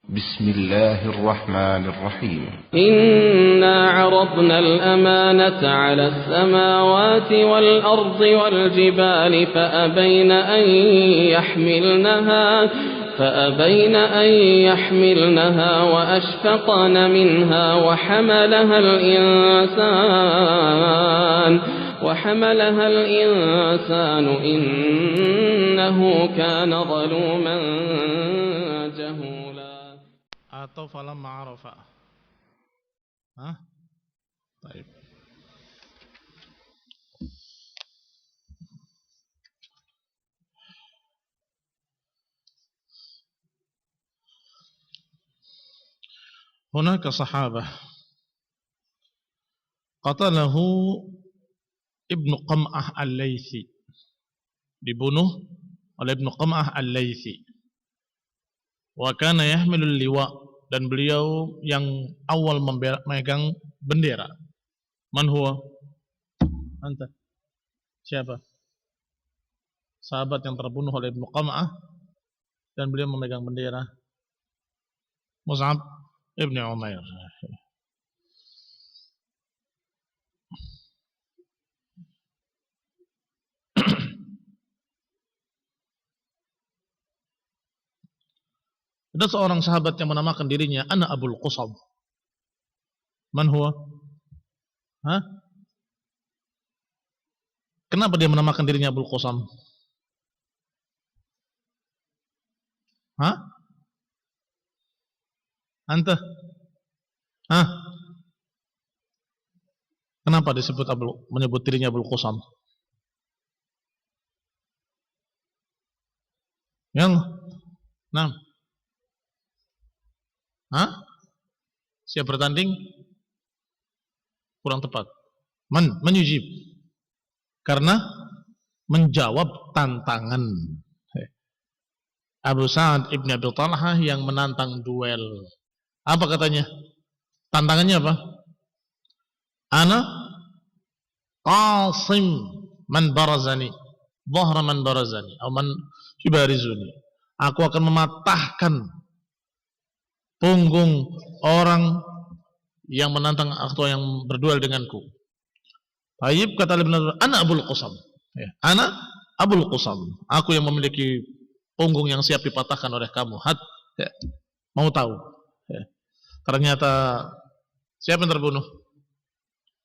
بسم الله الرحمن الرحيم إنا عرضنا الأمانة على السماوات والأرض والجبال فأبين أن يحملنها وأشفقن منها وحملها الإنسان إنه كان ظلوما جهولا. Atau falamma arafa. Baik. Hunaka sahabah qatalahu Ibnu Qam'ah al-Laythi, dibunuh oleh Ibnu Qam'ah al-Laythi, wa kana yahmilul liwa, dan beliau yang awal memegang bendera. Man huwa? Anta? Siapa? Sahabat yang terbunuh oleh Ibnu Qam'ah dan beliau memegang bendera. Mus'ab ibn Umair. Ada seorang sahabat yang menamakan dirinya Ana Abul Qusam. Man huwa? Kenapa dia menamakan dirinya Abul Qusam? Anta? Kenapa disebut menyebut dirinya Abul Qusam? Yang? Siap bertanding? Kurang tepat. Menyujib. Karena menjawab tantangan. Abu Sa'ad ibn Abi Talhah yang menantang duel. Apa katanya? Tantangannya apa? Ana qasim man barazani, dhahra man barazani, atau man yubarizuni. Aku akan mematahkan punggung orang yang menantang atau yang berduel denganku. Tayyib, kata Ibnu, ana Abul Qusam. Ana Abul Qusam. Aku yang memiliki punggung yang siap dipatahkan oleh kamu. Mau tahu? Ternyata siapa yang terbunuh?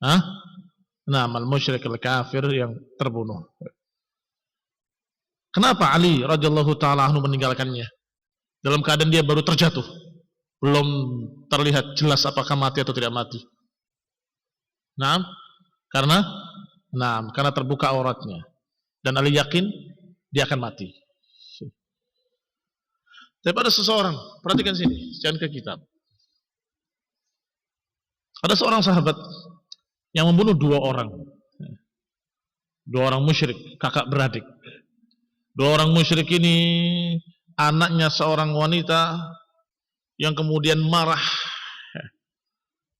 Al musyrik al-kafir yang terbunuh. Kenapa Ali radhiyallahu taala anhu meninggalkannya? Dalam keadaan dia baru terjatuh. Belum terlihat jelas apakah mati atau tidak mati. Karena terbuka auratnya. Dan Ali yakin dia akan mati. Tapi ada seseorang, perhatikan sini, jangan ke kitab. Ada seorang sahabat yang membunuh dua orang musyrik, kakak beradik. Dua orang musyrik ini anaknya seorang wanita yang kemudian marah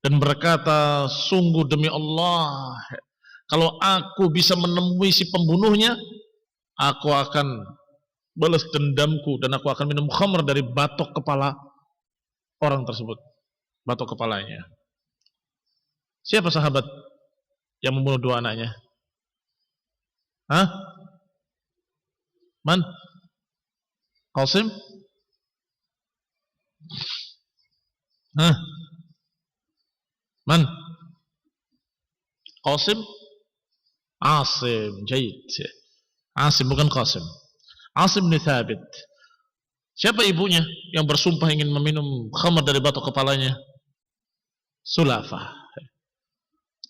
dan berkata, sungguh demi Allah, kalau aku bisa menemui si pembunuhnya, aku akan balas dendamku dan aku akan minum khamr dari batok kepala orang tersebut, batok kepalanya. Siapa sahabat yang membunuh dua anaknya? Man? Qasim? Man? Qasim? Asim, jayid. Asim bukan Qasim. Asim bin Thabit. Siapa ibunya yang bersumpah ingin meminum khamr dari batok kepalanya? Sulafah.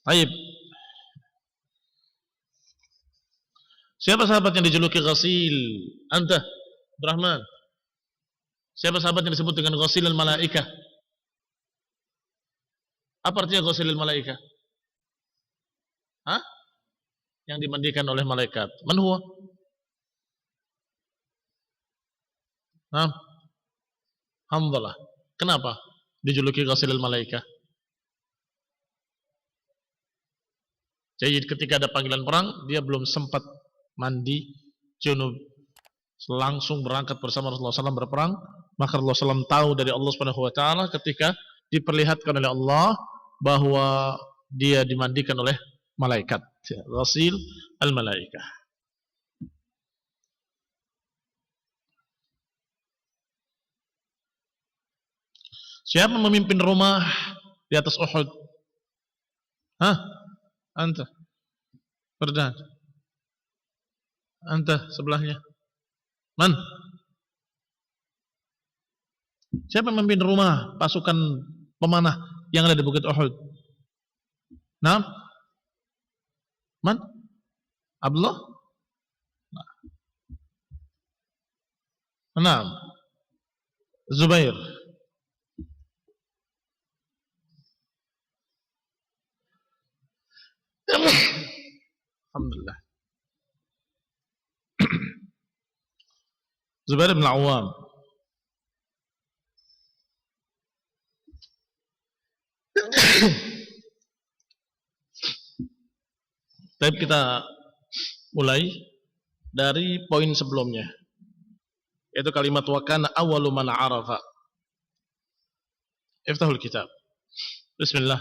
Baik. Siapa sahabat yang dijuluki Ghasil? Anta, Abdurrahman. Siapa sahabat yang disebut dengan Ghasilul Malaikah? Apa artinya Ghasilul Malaikah? Yang dimandikan oleh malaikat. Man huwa? Hamdalah. Kenapa dijuluki Ghasilul Malaikah? Jadi ketika ada panggilan perang, dia belum sempat mandi junub, langsung berangkat bersama Rasulullah SAW berperang, Maka Rasulullah SAW tahu dari Allah Subhanahu wa taala ketika diperlihatkan oleh Allah bahwa dia dimandikan oleh malaikat, ghasil al-malaikah. Siapa memimpin rumah di atas Uhud? Hah? Anta. Berdan. Anta sebelahnya. Man? Siapa yang memimpin rumah pasukan pemanah yang ada di Bukit Uhud? Nah? Man? Abdullah? Nah. Zubair. Alhamdulillah. Zubair bin Awam. Tapi kita mulai dari poin sebelumnya, yaitu kalimat wa kana awwalu man arafa. Iftahul kitab. Bismillah.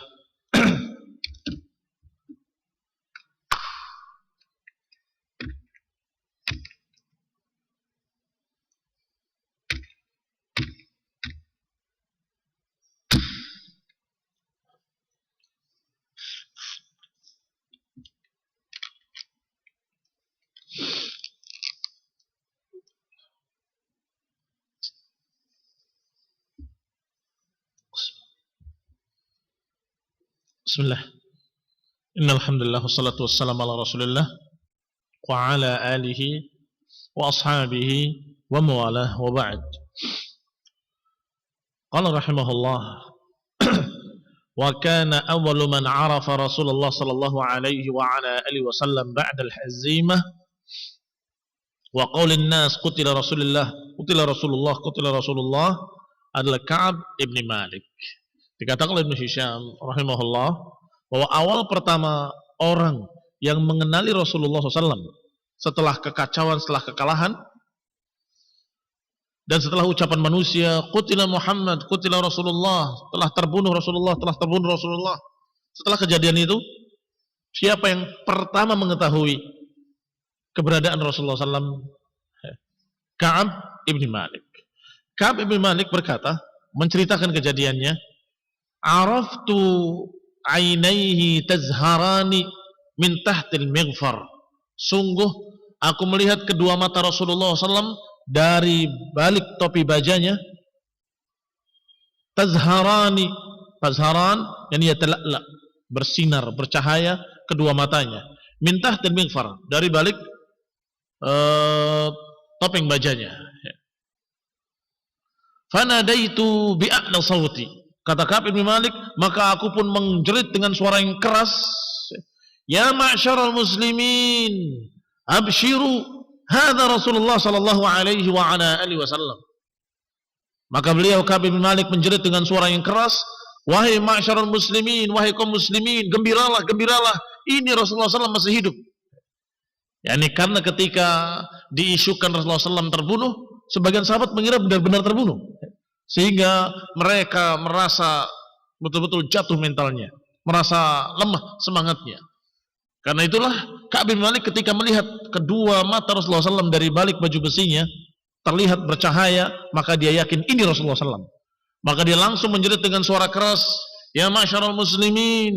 Bismillah. Innal hamdalillah wassalatu wassalamu ala Rasulillah wa ala alihi wa ashabihi wa mawalah wa ba'd. Qala rahimahullah wa kana awwalu man 'arafa Rasulullah sallallahu alaihi wa ala alihi wasallam ba'da al-hazimah wa qaulin nas qutila Rasulullah adalah Ka'ab ibn Malik. Dikatakan oleh Ibnu Hisham rahimahullah bahwa awal pertama orang yang mengenali Rasulullah SAW setelah kekacauan, setelah kekalahan, dan setelah ucapan manusia, qutila Muhammad, qutila Rasulullah, telah terbunuh Rasulullah. Setelah kejadian itu, siapa yang pertama mengetahui keberadaan Rasulullah SAW? Ka'ab ibn Malik. Ka'ab ibn Malik berkata, menceritakan kejadiannya, araftu ainaihi tazharani min tahtil mighfar. Sungguh aku melihat kedua mata Rasulullah SAW dari balik topi bajanya. Tazharani, tazharan yang yatala'la, bersinar, bercahaya kedua matanya. Min tahtil mighfar, dari balik topeng bajanya. Fanadaitu bi'a'la sawti. Kata Ka'ab bin Malik, maka aku pun menjerit dengan suara yang keras, ya ma'syaral muslimin, abshiru, hadza Rasulullah sallallahu alaihi wa ala alihi wasallam. Maka beliau Ka'ab bin Malik menjerit dengan suara yang keras, wahai ma'syaral muslimin, wahai kaum muslimin, gembiralah, gembiralah, ini Rasulullah SAW masih hidup. Yani karena ketika diisukan Rasulullah SAW terbunuh, sebagian sahabat mengira benar-benar terbunuh, sehingga mereka merasa betul-betul jatuh mentalnya, merasa lemah semangatnya. Karena itulah Ka'ab bin Malik ketika melihat kedua mata Rasulullah SAW dari balik baju besinya terlihat bercahaya, maka dia yakin ini Rasulullah SAW. Maka dia langsung menjerit dengan suara keras, ya ma'syaral muslimin,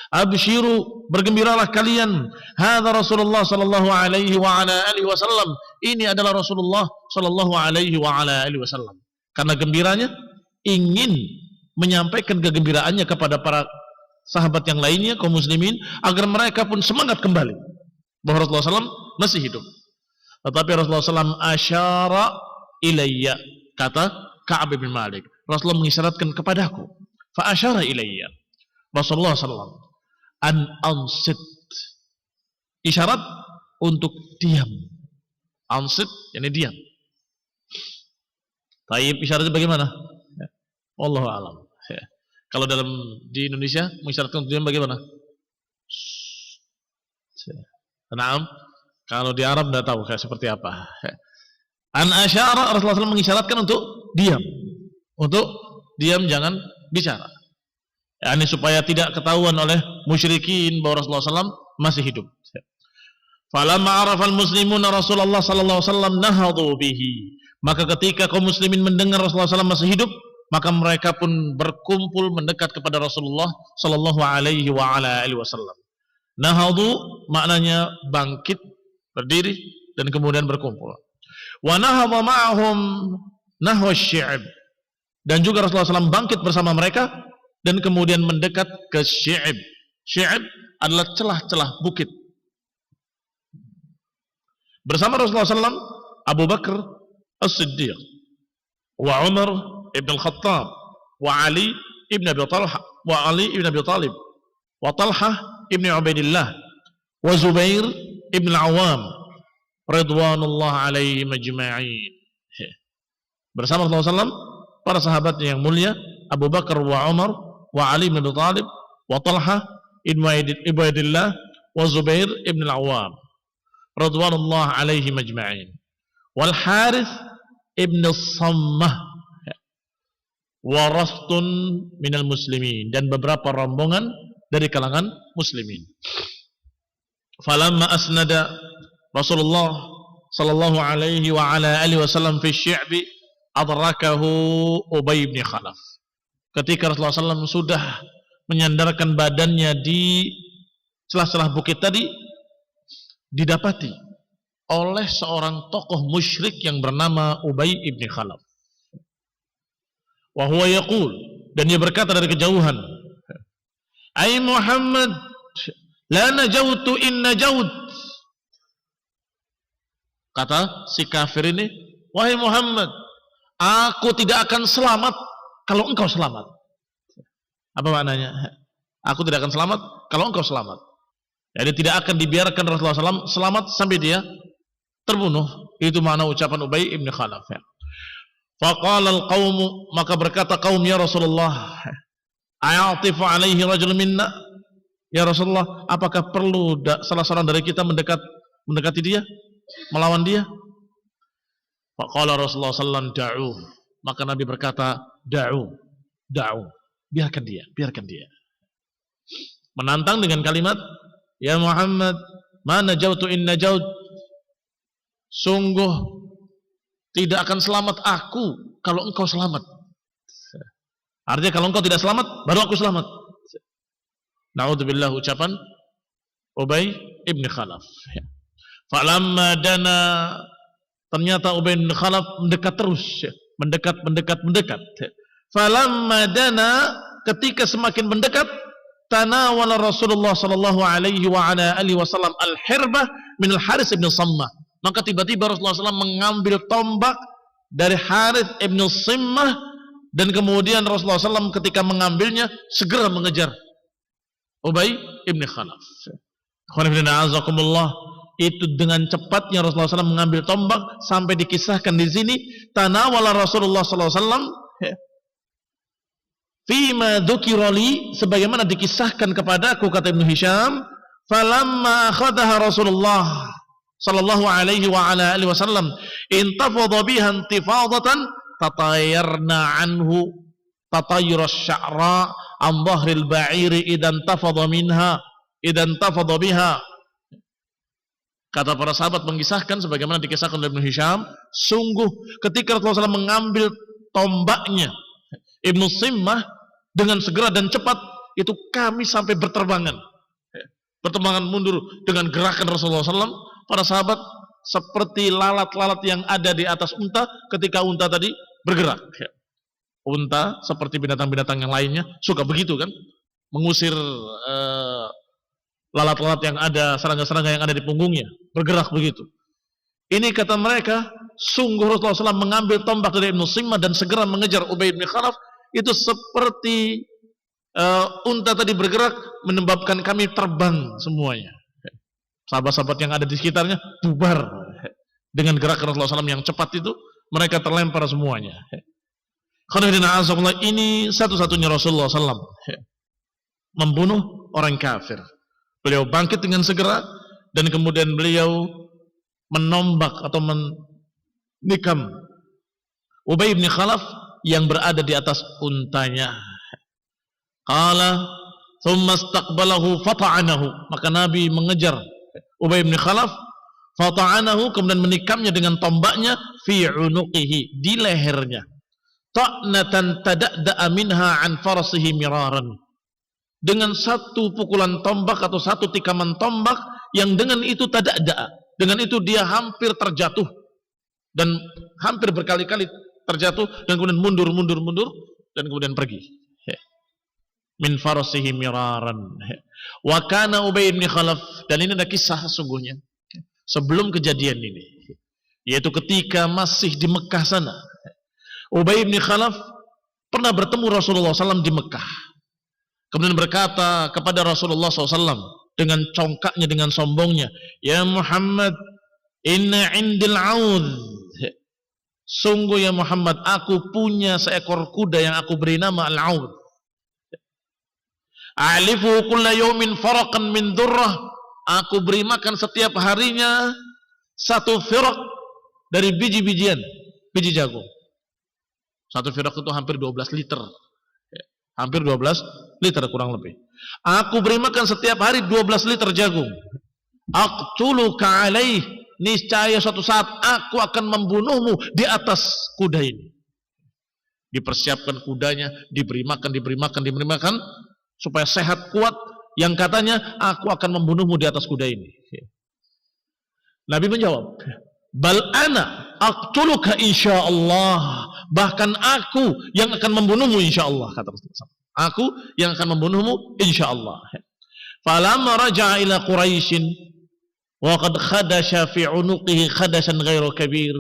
abshiru, bergembiralah kalian, hadza Rasulullah sallallahu alaihi wa ala alihi wasallam, ini adalah Rasulullah sallallahu alaihi wa ala alihi wasallam. Karena gembiranya ingin menyampaikan kegembiraannya kepada para sahabat yang lainnya, kaum muslimin, agar mereka pun semangat kembali bahwa Rasulullah SAW masih hidup. Tetapi Rasulullah SAW asyara ilayya, kata Ka'ab bin Malik, Rasulullah mengisyaratkan kepadaku, fa asyara ilayya, Rasulullah SAW an ansit, isyarat untuk diam. Ansit yani diam. Taib isyaratnya bagaimana? Wallahu a'lam. Kalau di Indonesia mengisyaratkan untuk diam bagaimana? Naam. Kalau di Arab tidak tahu kayak seperti apa. An asyara, Rasulullah SAW mengisyaratkan untuk diam. Untuk diam, jangan bicara. Ini supaya tidak ketahuan oleh musyrikin bahwa Rasulullah SAW masih hidup. Falamma arafal muslimuna Rasulullah sallallahu alaihi wasallam nahadu bihi. Maka ketika kaum muslimin mendengar Rasulullah SAW masih hidup, maka mereka pun berkumpul mendekat kepada Rasulullah sallallahu alaihi wasallam. Nahadu maknanya bangkit, berdiri dan kemudian berkumpul. Wa nahadha ma'ahum nahwa syi'ab. Dan juga Rasulullah SAW bangkit bersama mereka dan kemudian mendekat ke syi'ab. Syi'ab adalah celah-celah bukit. Bersama Rasulullah SAW, Abu Bakar As-Siddiq, wa Umar ibn Al-Khattab, wa Ali ibn Abi Talha, wa Ali ibn Abi Talib, wa Talha ibn Ubaidillah, wa Zubair ibn Al-Awwam, ridwanullah alaihi majma'in. Bersama Rasulullah SAW, para sahabatnya yang mulia, Abu Bakar wa Umar, wa Ali ibn Abi Talib, wa Talha ibn Ubaidillah, wa Zubair ibn Al-Awwam, radwanullah alaihi majma'in. Wal Harith ibn Sammah warastun minal muslimin, dan beberapa rombongan dari kalangan muslimin. Falamma asnada Rasulullah sallallahu alaihi wa ala alihi wasallam fi syi'bi adrakahu Ubay bin Khalaf. Ketika Rasulullah SAW sudah menyandarkan badannya di celah-celah bukit tadi, didapati oleh seorang tokoh musyrik yang bernama Ubay ibn Khalaf. Wa huwa yaqul, dan dia berkata dari kejauhan, "Ai Muhammad, la najautu in najaut." Kata si kafir ini, "Wahai Muhammad, aku tidak akan selamat kalau engkau selamat." Apa maknanya? Aku tidak akan selamat kalau engkau selamat. Jadi tidak akan dibiarkan Rasulullah SAW selamat sampai dia terbunuh. Itu makna ucapan Ubay ibn Khalaf. Faqala al-qawmu, maka berkata kaum, ya Rasulullah, a'atifu alaihi rajul minna. Ya Rasulullah, apakah perlu salah seorang dari kita mendekati dia, melawan dia? Faqala Rasulullah SAW, da'uh. Maka Nabi berkata, da'uh, biarkan dia. Menantang dengan kalimat, ya Muhammad, mana jautu in najaut, sungguh tidak akan selamat aku kalau engkau selamat. Artinya kalau engkau tidak selamat, baru aku selamat. Na'udzubillah, ucapan Ubay ibn Khalaf. Falamma dana, ternyata Ubay ibn Khalaf mendekat terus, mendekat. Falamma dana, ketika semakin mendekat, tanawala Rasulullah sallallahu alaihi wa ala alihi wasallam al-hirbah min al-Harith ibn Sammah. Maka tiba-tiba Rasulullah SAW mengambil tombak dari Harith ibn Sammah, dan kemudian Rasulullah SAW ketika mengambilnya segera mengejar Ubay ibn Khalaf. Itu dengan cepatnya Rasulullah SAW mengambil tombak, sampai dikisahkan di sini, tanawala Rasulullah SAW fima dzukirali, sebagaimana dikisahkan kepadaku, kata Ibnu Hisham, falamma akhadaha Rasulullah sallallahu alaihi wa ala alihi wasallam intafadha biha intifadatan tatayarna anhu tatayur asy-sya'ra an dhahril ba'iri idan tafadha biha. Kata para sahabat mengisahkan sebagaimana dikisahkan oleh Ibnu Hisham, sungguh ketika Rasulullah SAW mengambil tombaknya Ibnu Simmah dengan segera dan cepat, itu kami sampai berterbangan mundur dengan gerakan Rasulullah SAW. Para sahabat seperti lalat-lalat yang ada di atas unta ketika unta tadi bergerak. Unta seperti binatang-binatang yang lainnya suka begitu kan, mengusir lalat-lalat yang ada, serangga-serangga yang ada di punggungnya, bergerak begitu. Ini kata mereka, sungguh Rasulullah SAW mengambil tombak dari Ibnu Simmah dan segera mengejar Ubay bin Khalaf, itu seperti unta tadi bergerak, menyebabkan kami terbang semuanya. Sahabat-sahabat yang ada di sekitarnya bubar dengan gerakan Rasulullah SAW yang cepat itu, mereka terlempar semuanya. Ini satu-satunya Rasulullah SAW membunuh orang kafir. Beliau bangkit dengan segera, dan kemudian beliau menombak atau menikam Ubay bin Khalaf yang berada di atas untanya. Qala thumma istaqbalahu fata'anahu. Maka Nabi mengejar Ubay bin Khalaf, fata'anahu, kemudian menikamnya dengan tombaknya fi unuqihi, di lehernya. Ta'natan tada'da'a minha an farasihi miraran. Dengan satu pukulan tombak atau satu tikaman tombak yang dengan itu tada'da'a, dengan itu dia hampir terjatuh dan hampir berkali-kali terjatuh dan kemudian mundur dan kemudian pergi. Min farasihi miraran. Wa kana Ubay bin Khalaf, dan ini ada kisah sesungguhnya sebelum kejadian ini, yaitu ketika masih di Mekah sana. Ubay bin Khalaf pernah bertemu Rasulullah SAW di Mekah. Kemudian berkata kepada Rasulullah SAW dengan congkaknya, dengan sombongnya, "Ya Muhammad, inna indil audh." Sungguh ya Muhammad, aku punya seekor kuda yang aku beri nama Al-Audh. A'lifu kulla yawmin faraqan min durrah. Aku beri makan setiap harinya satu firaq dari biji-bijian, biji jagung. Satu firaq itu hampir 12 liter. Hampir 12 liter kurang lebih. Aku beri makan setiap hari 12 liter jagung. Aqtuluka alaih. Niscaya suatu saat aku akan membunuhmu di atas kuda ini. Dipersiapkan kudanya, diberi makan supaya sehat kuat, yang katanya aku akan membunuhmu di atas kuda ini. Nabi menjawab, "Bal ana aqtuluka insyaallah." Bahkan aku yang akan membunuhmu insyaallah, kata Rasulullah. Aku yang akan membunuhmu insyaallah. Falamma raja'a ila Quraisy wa qad khadasha fi unuqihi khadasan ghairu kabir.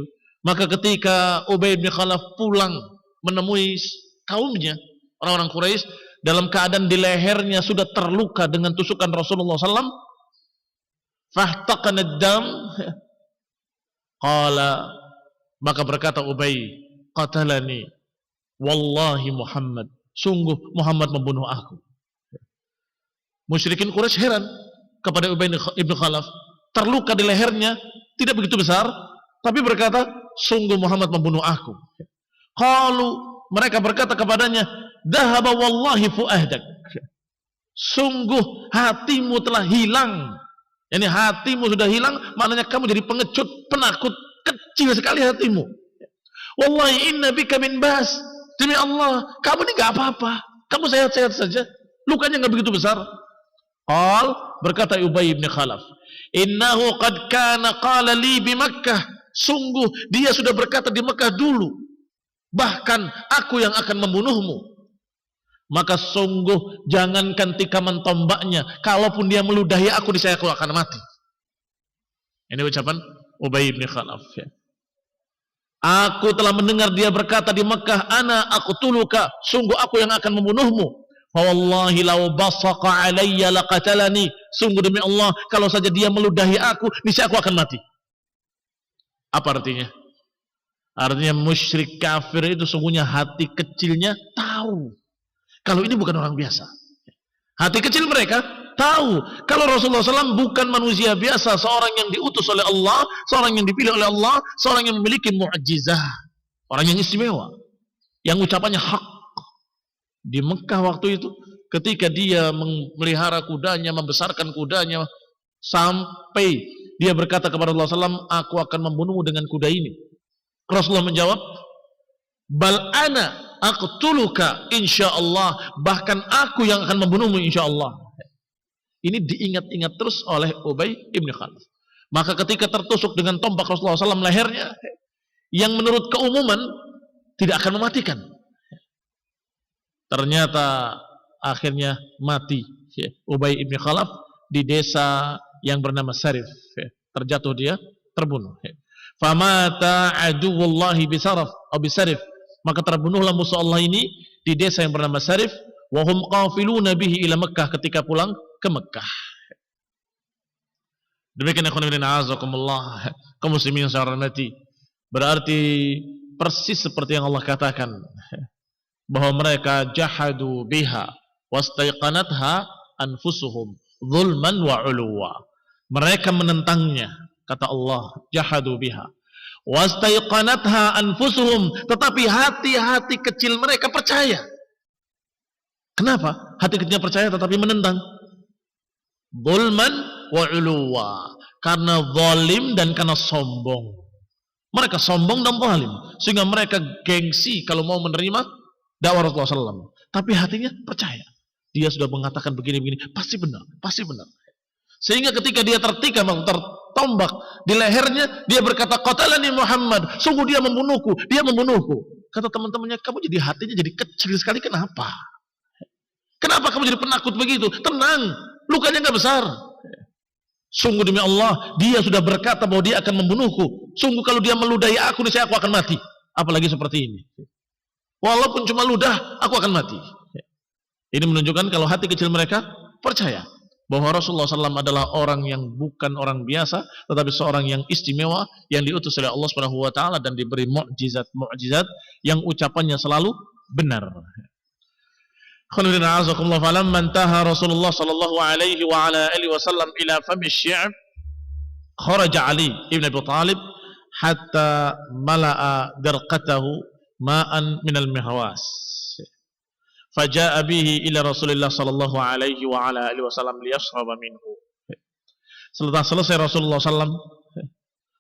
Maka ketika Ubay bin Khalaf pulang menemui kaumnya, orang-orang Quraisy, dalam keadaan di lehernya sudah terluka dengan tusukan Rasulullah SAW, fahtaqana ad-dam, qala, maka berkata Ubay, qatalani wallahi Muhammad, sungguh Muhammad membunuh aku. Musyrikin Quraisy heran kepada Ubay bin Khalaf, terluka di lehernya tidak begitu besar, tapi berkata sungguh Muhammad membunuh aku. Qalu, mereka berkata kepadanya, dhahaba wallahi fuahdak, sungguh hatimu telah hilang. Yani hatimu sudah hilang, maknanya kamu jadi pengecut, penakut, kecil sekali hatimu. Wallahi inna bika min bas, demi Allah kamu ini gak apa-apa, kamu sehat-sehat saja, lukanya gak begitu besar. Qal, berkata Ubay bin Khalaf, innahu qad kana qala li bi Makkah, sungguh dia sudah berkata di Mekah dulu, bahkan aku yang akan membunuhmu. Maka sungguh jangankan tikaman tombaknya, kalaupun dia meludahi aku, niscaya aku akan mati. Ini ucapan Ubay bin Khalaf. Aku telah mendengar dia berkata di Mekah, ana aqtuluka, sungguh aku yang akan membunuhmu. Wallahi law basaqa alayya laqatalani, sungguh demi Allah kalau saja dia meludahi aku, niscaya aku akan mati. Apa artinya? Artinya musyrik kafir itu sungguhnya hati kecilnya tahu kalau ini bukan orang biasa. Hati kecil mereka tahu kalau Rasulullah SAW bukan manusia biasa, seorang yang diutus oleh Allah, seorang yang dipilih oleh Allah, seorang yang memiliki mukjizah, orang yang istimewa, yang ucapannya hak. Di Mekah waktu itu, ketika dia memelihara kudanya, membesarkan kudanya, sampai dia berkata kepada Rasulullah SAW, aku akan membunuhmu dengan kuda ini. Rasulullah menjawab, bal ana aqtuluka insyaallah, bahkan aku yang akan membunuhmu insyaallah. Ini diingat-ingat terus oleh Ubay bin Khalaf. Maka ketika tertusuk dengan tombak Rasulullah SAW lehernya, yang menurut keumuman tidak akan mematikan, ternyata akhirnya mati Ubay bin Khalaf di desa yang bernama Sarif. Terjatuh dia, terbunuh. Famata aduwullahi bisaraf atau bisarif, maka terbunuhlah musuh Allah ini di desa yang bernama Sarif. Wa hum qafiluna bihi ila Makkah, ketika pulang ke Mekah. Demikian ikhwan fillah azakumullah, kaum muslimin yang saya hormati, berarti persis seperti yang Allah katakan, bahwa mereka jahadu biha wastaiqanatha anfusuhum zulman wa uluwa. Mereka menentangnya, kata Allah, jahadu biha Wastaiqanatha anfusuhum, tetapi hati-hati kecil mereka percaya. Kenapa? Hati kecilnya percaya tetapi menentang. Zulman wa uluwa, karena zalim dan karena sombong. Mereka sombong dan zalim, sehingga mereka gengsi kalau mau menerima dakwah Rasulullah SAW. Tapi hatinya percaya. Dia sudah mengatakan begini-begini, pasti benar, pasti benar. Sehingga ketika dia tertikam, tertombak di lehernya, dia berkata, qatalani Muhammad, sungguh dia membunuhku, dia membunuhku. Kata teman-temannya, kamu jadi hatinya jadi kecil sekali, kenapa? Kenapa kamu jadi penakut begitu? Tenang, lukanya nggak besar. Sungguh demi Allah, dia sudah berkata bahwa dia akan membunuhku. Sungguh kalau dia meludahi aku, niscaya aku akan mati. Apalagi seperti ini. Walaupun cuma ludah, aku akan mati. Ini menunjukkan kalau hati kecil mereka percaya bahwa Rasulullah SAW adalah orang yang bukan orang biasa, tetapi seorang yang istimewa, yang diutus oleh Allah Subhanahu wa taala dan diberi mukjizat yang ucapannya selalu benar. Falamma intaha Rasulullah sallallahu alaihi wa ala alihi wasallam ila fami asy-syi'b, kharaja Ali ibn Abi Thalib hatta mala'a dirqatahu ma'an min al-mihwas. Faja'a bihi ila Rasulillah sallallahu alaihi wa ala alihi wasallam liyashraba minhu. Setelah selesai Rasulullah sallam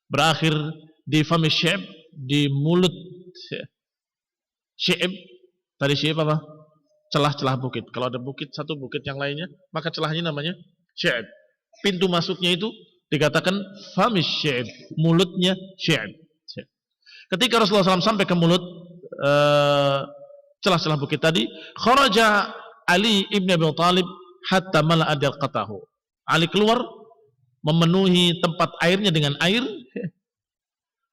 berakhir di fami asy-syi'b, di mulut syi'b. Tadi syi'b apa? Celah-celah bukit. Kalau ada bukit, satu bukit yang lainnya, maka celahnya namanya syi'b. Pintu masuknya itu dikatakan famis syi'b, mulutnya syi'b. Ketika Rasulullah SAW sampai ke mulut celah-celah bukit tadi, kharaja Ali ibn Abi Thalib hatta mala'a dirqatahu. Ali keluar memenuhi tempat airnya dengan air.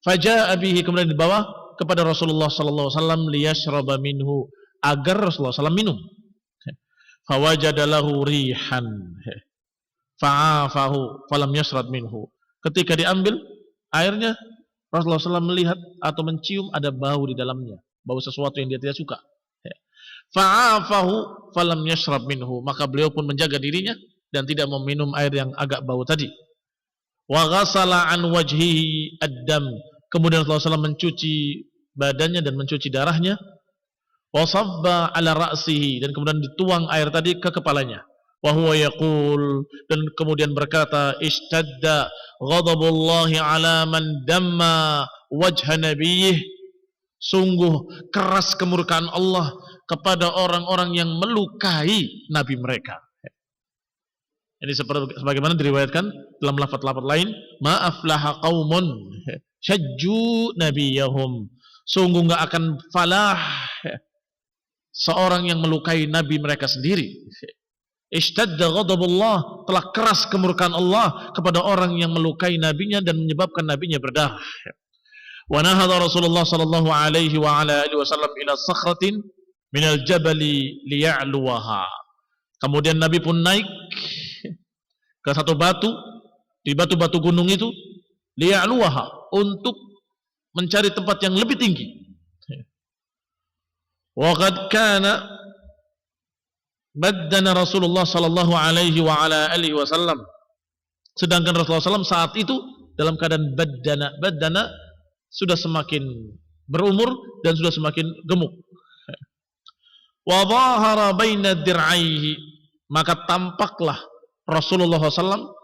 Faja'a bihi, kemudian dibawa kepada Rasulullah sallallahu alaihi wasallam liyashraba minhu, agar Rasulullah SAW minum. Fawajada lahu rihan fa'afahu falam yashrab minhu. Ketika diambil airnya, Rasulullah SAW melihat atau mencium ada bau di dalamnya, bau sesuatu yang dia tidak suka. Fa'afahu falam yashrab minhu, maka beliau pun menjaga dirinya dan tidak meminum air yang agak bau tadi. Wa ghasala an wajhihi ad-dam, kemudian Rasulullah SAW mencuci badannya dan mencuci darahnya. Wasabba ala ra'sihi, dan kemudian dituang air tadi ke kepalanya. Wa huwa yaqul, dan kemudian berkata, ishtadda ghadabullahi ala man damma wajha nabiyyih, sungguh keras kemurkaan Allah kepada orang-orang yang melukai nabi mereka. Ini sebagaimana diriwayatkan dalam lafaz-lafaz lain, ma aflaha qaumun syajju nabiyahum, sungguh enggak akan falah seorang yang melukai nabi mereka sendiri. Ishtadda ghadabullah, telah keras kemurkaan Allah kepada orang yang melukai nabinya dan menyebabkan nabinya berdarah. Wa nahadha Rasulullah sallallahu alaihi wa ala alihi wasallam ila sakhratin minal jabali liya'luwaha. Kemudian Nabi pun naik ke satu batu, di batu-batu gunung itu, liya'luwaha, untuk mencari tempat yang lebih tinggi. Wa qad kana baddana Rasulullah sallallahu alaihi wa ala alihi wasallam, sedangkan Rasulullah SAW saat itu dalam keadaan baddana sudah semakin berumur dan sudah semakin gemuk. Wa dhahara baina dir'aihi, maka tampaklah Rasulullah SAW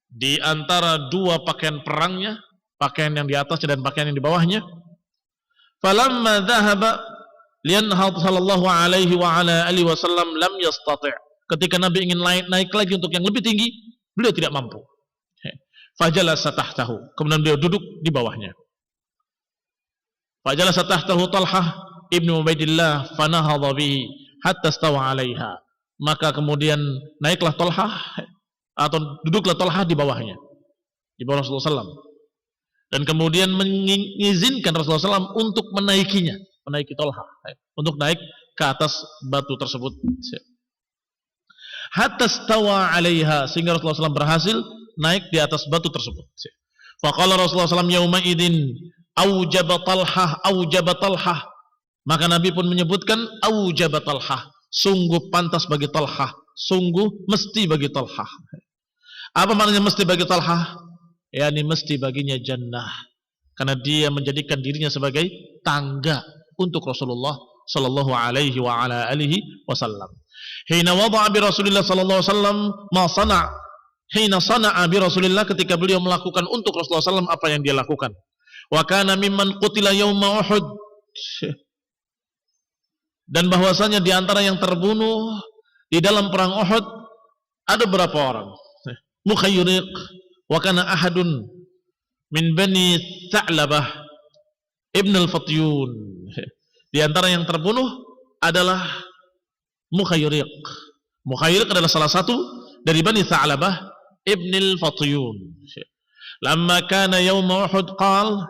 di antara dua pakaian perangnya, pakaian yang di atasnya dan pakaian yang di bawahnya. Falamma dhahaba lianhad sallallahu alaihi wa ala alihi wasallam lam yastati', ketika Nabi ingin naik lagi untuk yang lebih tinggi, beliau tidak mampu. Fajalasa tahtahu, kemudian beliau duduk di bawahnya. Fajalasa tahtahu Talhah ibnu Ubaidillah fanahadha bihi hatta stawa 'alaiha, maka kemudian naiklah Talhah atau duduklah Talhah di bawahnya, di bawah Rasulullah SAW, dan kemudian mengizinkan Rasulullah SAW untuk menaiki Talhah, untuk naik ke atas batu tersebut. Hatta stawa 'alaiha, sehingga Rasulullah SAW berhasil naik di atas batu tersebut. Faqala Rasulullah SAW yauma idzin aujaba Talhah, maka Nabi pun menyebutkan aujaba Talhah, sungguh pantas bagi Talhah, sungguh mesti bagi Talhah. Apa maknanya mesti bagi Talhah? Yani mesti baginya jannah, karena dia menjadikan dirinya sebagai tangga untuk Rasulullah sallallahu alaihi wa ala alihi wasallam. Hina wada'a bi Rasulillah sallallahu alaihi wasallam ma sana'. Hina sana'a bi Rasulillah, ketika beliau melakukan untuk Rasulullah sallallahu alaihi wasallam apa yang dia lakukan. Wa kana mimman qutila yauma Uhud. Dan bahwasanya di antara yang terbunuh di dalam perang Uhud ada berapa orang? Mukhayriq wa kana ahadun min bani Tha'labah ibn al-Fatyun. Di antara yang terbunuh adalah Mukhayriq. Mukhayriq adalah salah satu dari bani Tha'labah ibn al-Fatyun. Lamma kana yaum Uhud qal,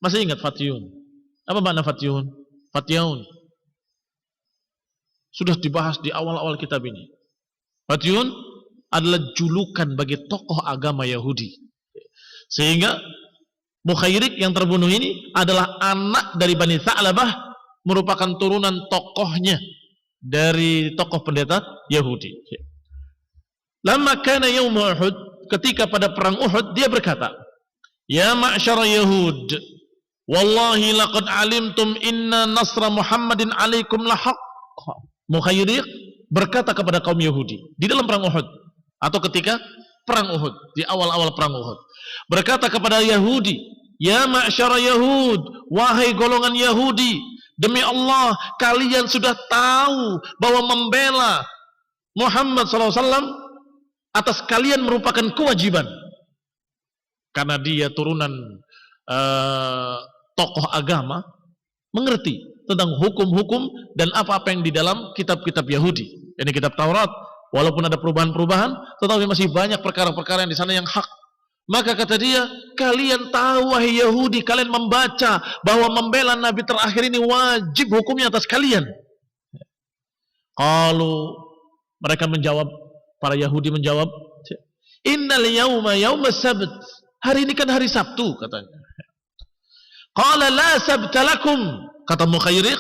masih ingat Fatyun? Apa makna Fatyun? Fatyun sudah dibahas di awal-awal kitab ini. Fatyun adalah julukan bagi tokoh agama Yahudi. Sehingga Mukhayriq yang terbunuh ini adalah anak dari Bani Tha'labah, merupakan turunan tokohnya dari tokoh pendeta Yahudi. Lamma kana yaum Uhud, ketika pada perang Uhud dia berkata, "Ya ma'syara Yahud, wallahi laqad alimtum inna nasra Muhammadin alaikum lahaq." Mukhayriq berkata kepada kaum Yahudi di dalam perang Uhud, atau ketika perang Uhud, di awal-awal perang Uhud, berkata kepada Yahudi, "Ya ma'syara Yahud, wahai golongan Yahudi, demi Allah kalian sudah tahu bahwa membela Muhammad SAW atas kalian merupakan kewajiban, karena dia turunan tokoh agama, mengerti tentang hukum-hukum dan apa-apa yang di dalam kitab-kitab Yahudi. Ini kitab Taurat, walaupun ada perubahan-perubahan, tetapi masih banyak perkara-perkara yang di sana yang hak. Maka kata dia, kalian tahu wahai Yahudi, kalian membaca bahwa membela Nabi terakhir ini wajib hukumnya atas kalian." Kalau mereka menjawab, para Yahudi menjawab, "Innal yauma yaumas sabt." Hari ini kan hari Sabtu, katanya. Qala la sabta lakum. Kata Mukhayriq,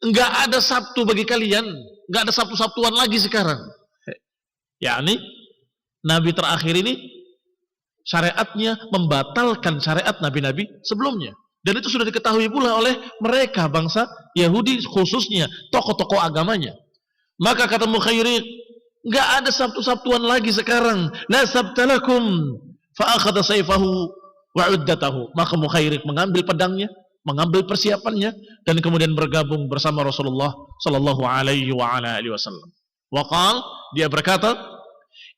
enggak ada Sabtu bagi kalian, enggak ada Sabtu-Sabtuan lagi sekarang. Yakni Nabi terakhir ini syariatnya membatalkan syariat nabi-nabi sebelumnya. Dan itu sudah diketahui pula oleh mereka, bangsa Yahudi khususnya, tokoh-tokoh agamanya. Maka kata Mukhayriq, enggak ada Sabtu-Sabtuan lagi sekarang. La sabta lakum. Fa akhadha sayfahu wa uddatahu. Maka Mukhayriq mengambil pedangnya, mengambil persiapannya, dan kemudian bergabung bersama Rasulullah sallallahu alaihi wa ala alihi wasallam. Wa qala, dia berkata,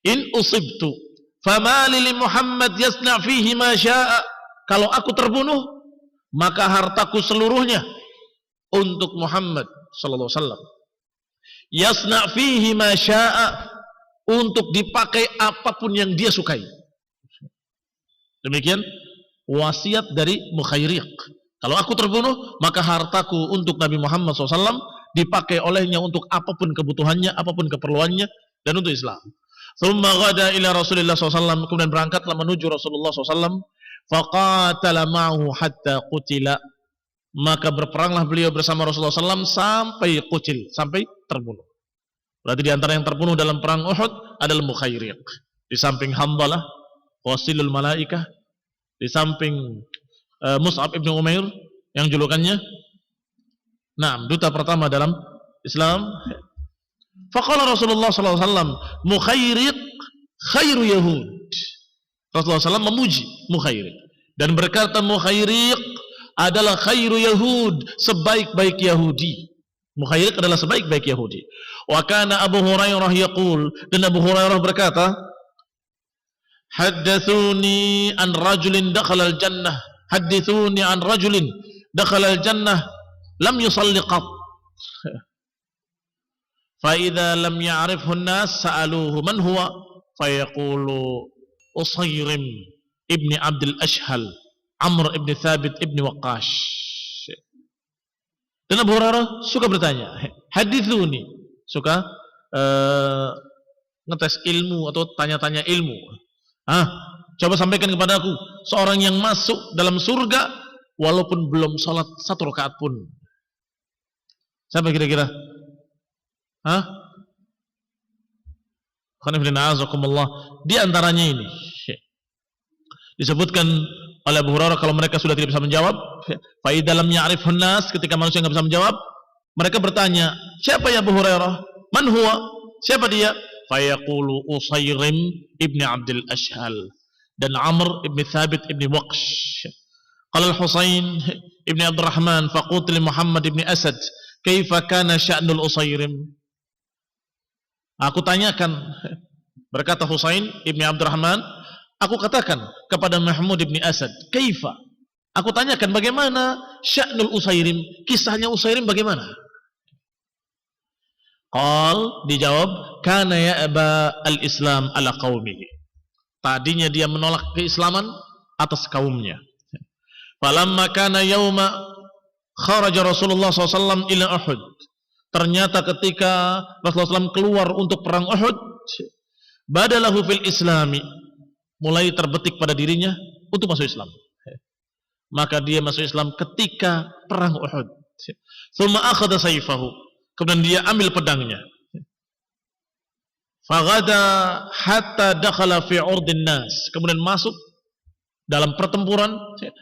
"In usibtu fama li Muhammad yasna fihi ma syaa." Kalau aku terbunuh, maka hartaku seluruhnya untuk Muhammad sallallahu alaihi wasallam. Yasna fihi ma syaa, untuk dipakai apapun yang dia sukai. Demikian wasiat dari Mukhayriq. Kalau aku terbunuh, maka hartaku untuk Nabi Muhammad SAW dipakai olehnya untuk apapun kebutuhannya, apapun keperluannya, dan untuk Islam. Thumma ghada ila Rasulillah SAW, kemudian berangkatlah menuju Rasulullah SAW. Faqatala ma'hu hatta qutila, maka berperanglah beliau bersama Rasulullah SAW sampai qutil, sampai terbunuh. Berarti di antara yang terbunuh dalam perang Uhud adalah Mukhayriq. Di samping Hamdalah, Wasilul Malaikah, di samping Mus'ab ibn Umair yang julukannya duta pertama dalam Islam. Faqala Rasulullah SAW, Mukhayriq khairu Yahud. Rasulullah SAW memuji Mukhayriq dan berkata, Mukhayriq adalah khairu Yahud, sebaik-baik Yahudi. Mukhayriq adalah sebaik-baik Yahudi. Wa kana Abu Hurairah yaqul, dan Abu Hurairah berkata, haddatsuni an rajulin dakhala al-jannah, hadithuni an rajulin dakhala al-jannah lam yusalli qat. Fa idza lam ya'rifhu an-nas sa'aluhu man huwa fayaqulu Usayrim ibn Abdul Ashhal Amr ibn Thabit ibn Waqqash. Dan Abu Hurairah suka bertanya, hadithuni, suka ngetes ilmu atau tanya-tanya ilmu. Coba sampaikan kepada aku seorang yang masuk dalam surga walaupun belum sholat satu rakaat pun. Siapa kira-kira? Di antaranya ini disebutkan oleh Abu Hurairah kalau mereka sudah tidak bisa menjawab, fa idza lam ya'rifhun nas, ketika manusia enggak bisa menjawab, mereka bertanya, "Siapa ya Abu Hurairah? Man huwa?" Siapa dia? Fa yaqulu Usairim ibn Abdul Ashhal dan Amr ibn Thabit ibn Waqsh. Qala al-Husain ibn Abdurrahman faqult li Muhammad ibn Asad, "Kaifa kana sya'nul Usairim?" Aku tanyakan, berkata Husain ibn Abdurrahman, aku katakan kepada Mahmud ibn Asad, "Kaifa?" Aku tanyakan bagaimana sya'nul Usairim, kisahnya Usairim bagaimana? Qal, dijawab, kana ya'ba al-Islam ala qaumihi. Tadinya dia menolak keislaman atas kaumnya. Falamma kana yauma kharaja Rasulullah SAW ila Uhud. Ternyata ketika Rasulullah SAW keluar untuk perang Uhud, badalahu fil islami, mulai terbetik pada dirinya untuk masuk Islam. Maka dia masuk Islam ketika perang Uhud. Tsumma akhadha sayfahu, kemudian dia ambil pedangnya. Faghada hatta dakhala fi urdin nas, kemudian masuk dalam pertempuran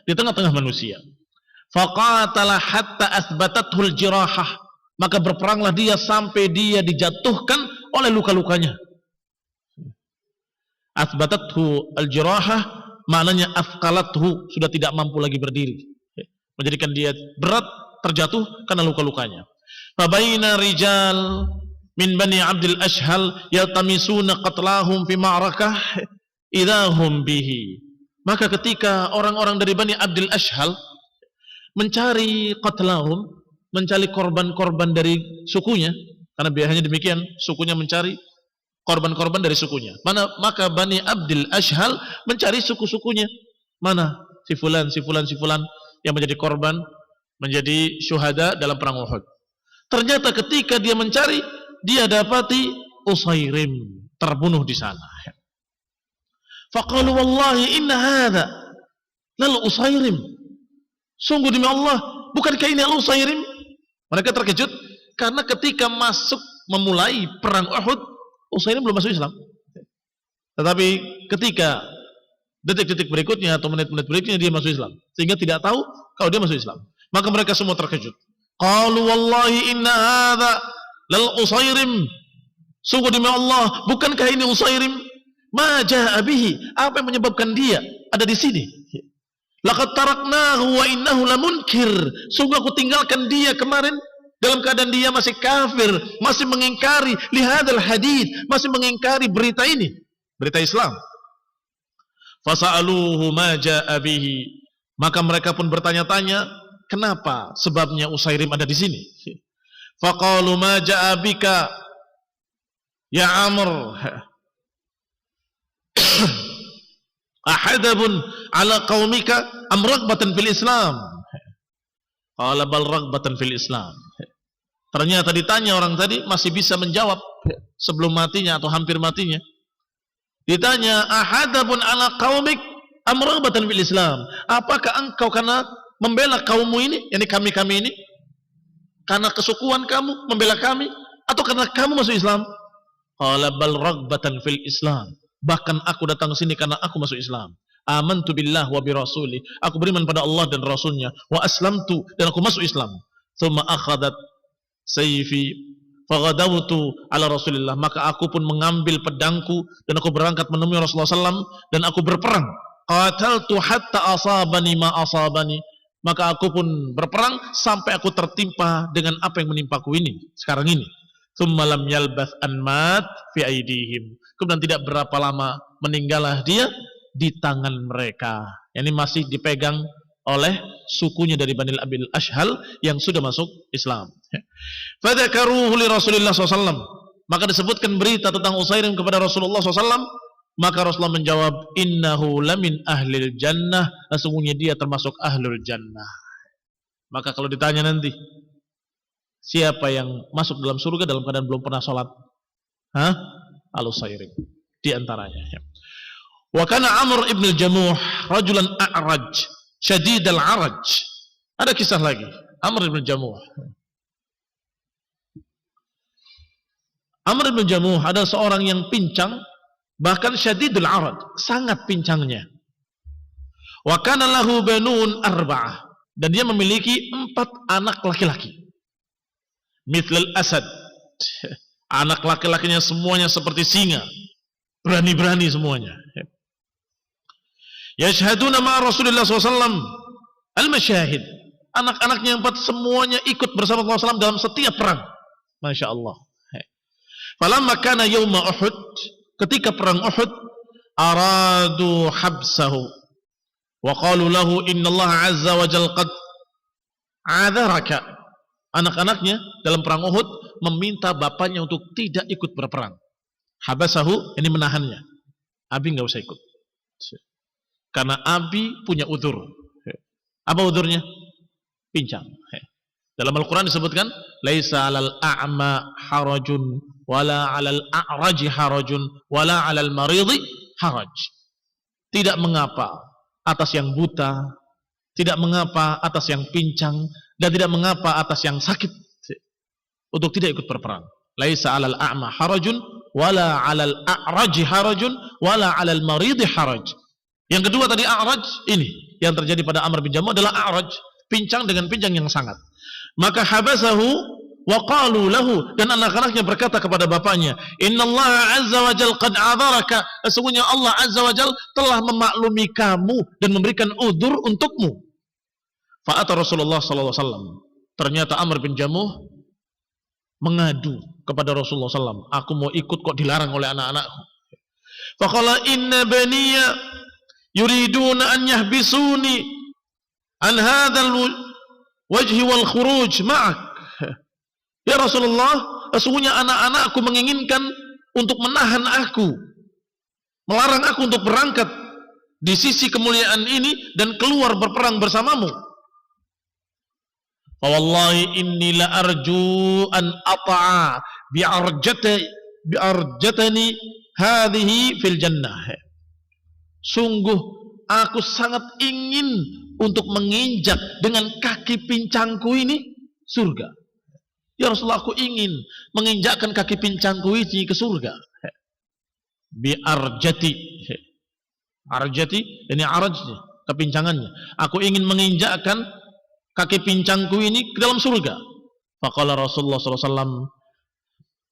di tengah-tengah manusia. Faqatala hatta athbatathul jirahah, maka berperanglah dia sampai dia dijatuhkan oleh luka-lukanya. Athbatathu al-jirahah maknanya afqalathu, sudah tidak mampu lagi berdiri, menjadikan dia berat, terjatuh karena luka-lukanya. Fabaina rijal min bani Abdul Ashhal yaltamisuna qatlahum fi ma'rakah idahum bihi. Maka ketika orang-orang dari Bani Abdul Ashhal mencari qatlahum, mencari korban-korban dari sukunya, karena biasanya demikian, sukunya mencari korban-korban dari sukunya. Maka Bani Abdul Ashhal mencari suku-sukunya. Mana si fulan yang menjadi korban, menjadi syuhada dalam perang Uhud. Ternyata ketika dia mencari, dia dapati Usairim terbunuh di sana. Faqalu wallahi inna hadha lal Usairim. Sungguh demi Allah, bukankah ini al-Usairim? Mereka terkejut karena ketika masuk memulai perang Uhud, Usairim belum masuk Islam. Tetapi ketika detik-detik berikutnya atau menit-menit berikutnya dia masuk Islam, sehingga tidak tahu kalau dia masuk Islam. Maka mereka semua terkejut. Qalu wallahi inna hadha lal Usairim. Sungguh demi Allah, bukankah ini Usairim? Ma jaa bihi, apa yang menyebabkan dia ada di sini? Laqad taraknahu wa innahu lamunkir. Sungguh aku tinggalkan dia kemarin dalam keadaan dia masih kafir, masih mengingkari lihadzal hadits, masih mengingkari berita ini, berita Islam. Fasa'aluhu ma jaa bihi. Maka mereka pun bertanya-tanya, kenapa sebabnya Usairim ada di sini? Faqalu ma jaa bika ya Amr ahadabun ala qaumika am ragbatan fil Islam? Qala bal ragbatan fil Islam. Ternyata ditanya orang tadi masih bisa menjawab sebelum matinya atau hampir matinya. Ditanya, ahadabun ala qaumik am ragbatan fil Islam? Apakah engkau karena membela kaummu ini, yakni kami ini, karena kesukuan kamu membela kami, atau karena kamu masuk Islam? Qala bal ragbatan fil Islam. Bahkan aku datang ke sini karena aku masuk Islam. Amantu billah wa bi rasuli. Aku beriman pada Allah dan Rasulnya. Wa aslamtu, dan aku masuk Islam. Tsumma akhadat sayfi faghadawtu ala Rasulillah. Maka aku pun mengambil pedangku dan aku berangkat menemui Rasulullah SAW dan aku berperang. Qataltu hatta asabani ma asabani. Maka aku pun berperang sampai aku tertimpa dengan apa yang menimpaku ini sekarang ini. Tsumma lam yalbath an mat fi aidihim. Kemudian tidak berapa lama meninggallah dia di tangan mereka. Ini masih dipegang oleh sukunya dari Bani Abdul Ashhal yang sudah masuk Islam. Fadzakaruhu li Rasulillah SAW. Maka disebutkan berita tentang Usairim kepada Rasulullah SAW. Maka Rasulullah menjawab, innahu lamin ahlil jannah. Sesungguhnya dia termasuk ahlul jannah. Maka kalau ditanya nanti, siapa yang masuk dalam surga dalam keadaan belum pernah sholat? Al-Usairim di antaranya. Wa kana Amr ibn al-Jamuh rajulan a'raj syadid al-araj. Ada kisah lagi, Amr ibn al-Jamuh. Amr ibn al-Jamuh adalah seorang yang pincang, bahkan syadid al-araj, sangat pincangnya. Wa kana lahu banun arba'ah, dan dia memiliki 4 anak laki-laki. Mithlal asad, anak laki-lakinya semuanya seperti singa, berani-berani semuanya. Yashhaduna ma Rasulullah SAW al-masyahid, anak-anaknya 4 semuanya ikut bersama Rasulullah SAW dalam setiap perang. Masya Allah. Falamma kana yawma Uhud, ketika perang Uhud, aradu habsahu wa qalu lahu innallaha azza wa jalla qad a'dzaraka. Anak-anaknya dalam perang Uhud meminta bapaknya untuk tidak ikut berperang. Habasahu, ini menahannya. Abi enggak usah ikut. Karena Abi punya udzur. Apa udzurnya? Pincang. Dalam Al-Quran disebutkan, laisa 'alal a'ma harajun wala 'alal a'raji harajun wala 'alal maridi haraj. Tidak mengapa atas yang buta, tidak mengapa atas yang pincang, dan tidak mengapa atas yang sakit untuk tidak ikut berperang. Laisa 'alal a'ma harajun wala 'alal a'raji harajun wala 'alal maridi haraj. Yang kedua tadi a'raj, ini yang terjadi pada Amr bin Jamuh adalah a'raj, pincang dengan pincang yang sangat. Maka habasahu wa qalu lahu, dan anak-anaknya berkata kepada bapaknya, innallaha azza wa jalla qad a'dzaraka, sesungguhnya Allah azza wa jalla telah memaklumi kamu dan memberikan udzur untukmu. Fa'ata Rasulullah sallallahu alaihi wasallam, ternyata Amr bin Jamuh mengadu kepada Rasulullah SAW, aku mau ikut kok dilarang oleh anak-anakku. Faqala inna baniya yuriduna an yahbisuni an hadzal wajhi wal khuruj ma'ak. Ya Rasulullah, sesungguhnya anak-anakku menginginkan untuk menahan aku, melarang aku untuk berangkat di sisi kemuliaan ini dan keluar berperang bersamamu. Fa wallahi inni la arju an ata'a bi'arjatani hadhihi fil jannah. Sungguh aku sangat ingin untuk menginjak dengan kaki pincangku ini surga. Ya Rasulullah, aku ingin menginjakkan kaki pincangku ini ke surga. Bi'arjati, arjati ini araj, kepincangannya. Aku ingin menginjakkan kaki pincangku ini ke dalam surga. Faqala Rasulullah SAW,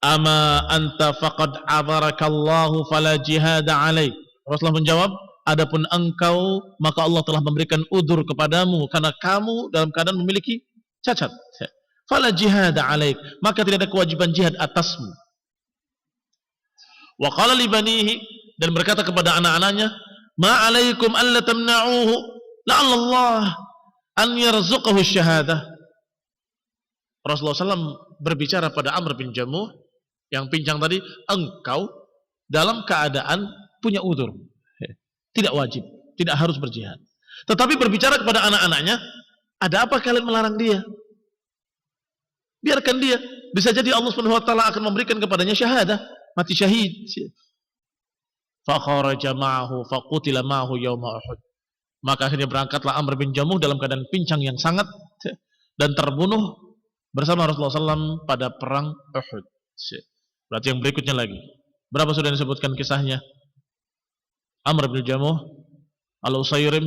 ama anta faqad a'dzarakallahu fala jihada alaik. Rasulullah menjawab, adapun engkau maka Allah telah memberikan udzur kepadamu karena kamu dalam keadaan memiliki cacat. Fala jihada alaik, maka tidak ada kewajiban jihad atasmu. Wa qala li banihi, dan berkata kepada anak-anaknya, ma alaikum alla tamna'uhu la'allallah an yarzuqahu syahadah. Rasulullah SAW berbicara pada Amr bin Jamuh yang pincang tadi, engkau dalam keadaan punya udzur, tidak wajib, tidak harus berjihad. Tetapi berbicara kepada anak-anaknya, ada apa kalian melarang dia? Biarkan dia, bisa jadi Allah Subhanahu wa taala akan memberikan kepadanya syahadah, mati syahid. Fa kharaja ma'ahu fa qutila ma'ahu yauma Uhud. Maka akhirnya berangkatlah Amr bin Jamuh dalam keadaan pincang yang sangat dan terbunuh bersama Rasulullah SAW pada perang Uhud. Berarti yang berikutnya lagi. Berapa sudah disebutkan kisahnya? Amr bin Jamuh, Al-Usayrim,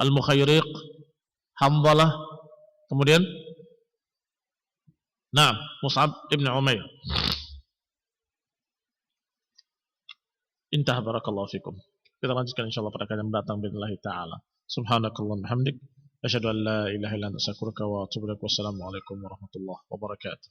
Al-Mukhayriq, Hamdalah, kemudian Mus'ab ibn Umair. Intah, barakallahu fikum. Kita lanjutkan insyaallah pada kajian mendatang billahi taala. Subhanakallahumma hamdik, asyhadu an la ilaha illa anta astaghfiruka wa atubu ilaik. Wassalamu alaikum warahmatullahi wabarakatuh.